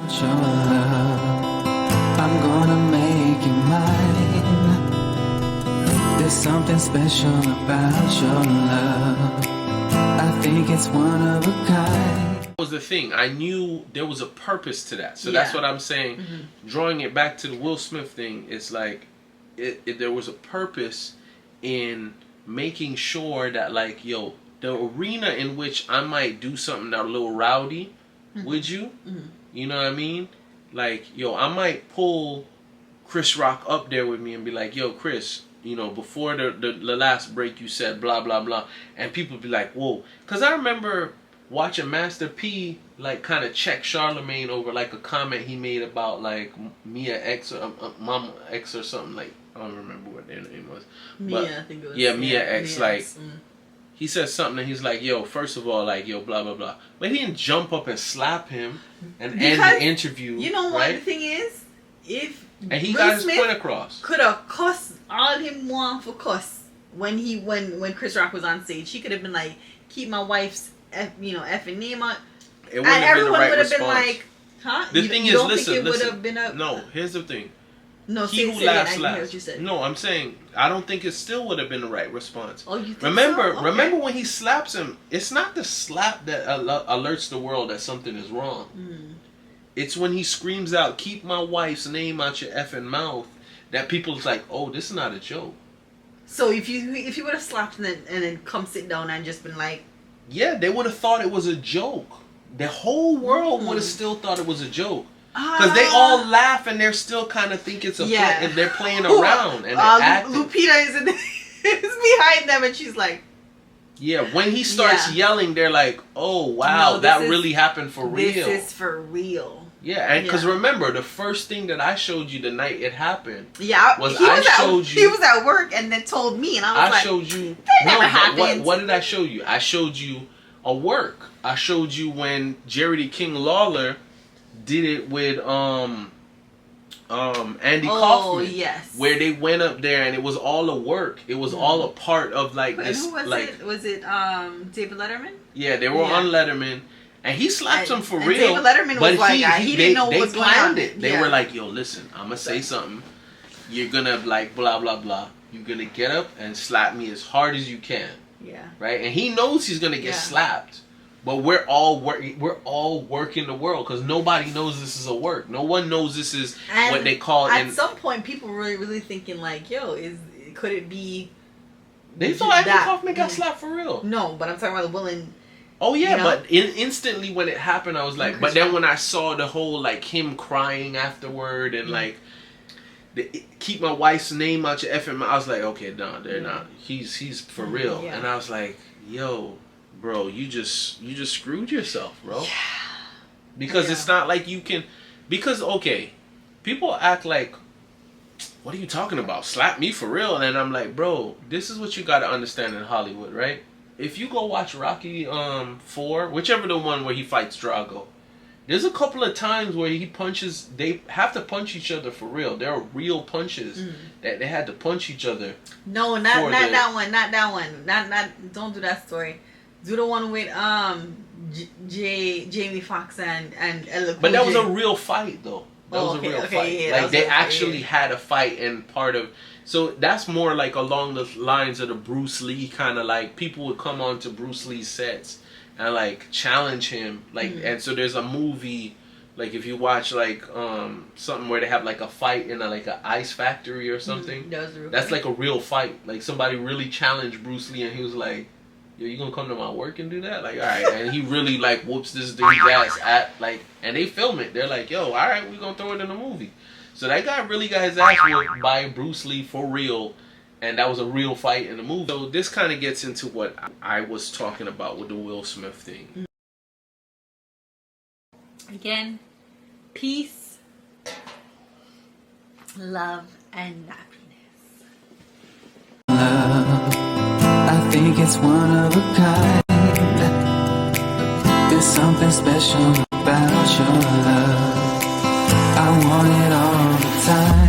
Your love, I'm gonna make you mine. There's something special about your love. I think it's one of a kind. That was the thing. I knew there was a purpose to that. So that's what I'm saying. Drawing it back to the Will Smith thing, it's like there was a purpose in making sure that, like, yo, the arena in which I might do something that a little rowdy, would you? You know what I mean? Like, yo, I might pull Chris Rock up there with me and be like, yo, Chris, you know, before the last break you said blah, blah, blah. And people be like, whoa. Because I remember watching Master P, like, kind of check Charlemagne over, like, a comment he made about, like, Mia X or Mama X or something. Like, I don't remember what their name was. Mia, I think it was. Yeah, Mia X. Mia like, X. he said something and he's like, yo, first of all, like, yo, blah, blah, blah. But he didn't jump up and slap him and end the interview. You know what right? the thing is? If And he Will got his Smith point across. could have cussed all him want for cuss when Chris Rock was on stage. He could have been like, keep my wife's effing name out. It And everyone right would have been response. like, huh? The thing is, don't listen, think it would listen. have been a... No, here's the thing. No, He say who it again. laughs I didn't hear last. what you said. No, I'm saying I don't think it still would have been the right response. Oh, you think remember, so? Okay. remember when he slaps him? It's not the slap that alerts the world that something is wrong. It's when he screams out, "Keep my wife's name out your effing mouth," that people's like, "Oh, this is not a joke." So if you would have slapped and then come sit down and just been like, yeah, they would have thought it was a joke. The whole world would have still thought it was a joke. Because they all laugh and they're still kind of think it's a play, and they're playing around and they're acting. Lupita is behind them and she's like, yeah, when he starts yelling, they're like, oh, wow, no, that really happened for real. This is for real. Yeah, and because remember, the first thing that I showed you the night it happened he was at work and then told me, and I was like, showed you, that never happened. What did I show you? I showed you a work. I showed you when Jerry the King Lawler did it with Andy Kaufman. Yes. Where they went up there and it was all a work. It was all a part of like this. Who was like, it? Was it David Letterman? Yeah, they were on Letterman. And he slapped him for real. David Letterman was like, he didn't know what was going on. They planned it. They were like, yo, listen, I'm going to say something. You're going to like blah, blah, blah. You're going to get up and slap me as hard as you can. Yeah. Right? And he knows he's going to get slapped. But we're all working the world because nobody knows this is a work. No one knows this is what they call. At some point, people were really thinking like, "Yo, could it be?" They thought Andy Kaufman got slapped for real. No, but I'm talking about the willing. Oh yeah, but instantly when it happened, I was like. But then when I saw the whole like him crying afterward and like, keep my wife's name out your effing mouth, I was like, okay, no, they're not. He's for real, and I was like, yo. Bro, you just screwed yourself, bro. Yeah. Because it's not like you can... Because, okay, people act like, what are you talking about? Slap me for real? And I'm like, bro, this is what you got to understand in Hollywood, right? If you go watch Rocky 4, whichever the one where he fights Drago, there's a couple of times where he punches... They have to punch each other for real. There are real punches that they had to punch each other. No, not that one. Not that one. Not. Don't do that story. Do the one with Jamie Foxx and Ella. But that was a real fight, though. That was a real fight. Yeah, like they actually had a fight, and part of that's more like along the lines of the Bruce Lee kind of like people would come on to Bruce Lee's sets and like challenge him, like and so there's a movie like if you watch like something where they have like a fight in like an ice factory or something. That's like a real fight. Like somebody really challenged Bruce Lee, and he was like, yo, you gonna come to my work and do that? Like, all right. And he really, like, whoops this dude's ass at, like, and they film it. They're like, yo, all right, we're gonna throw it in the movie. So that guy really got his ass whooped by Bruce Lee for real. And that was a real fight in the movie. So this kind of gets into what I was talking about with the Will Smith thing. Again, peace, love, and happiness. I think it's one of a kind. There's something special about your love. I want it all the time.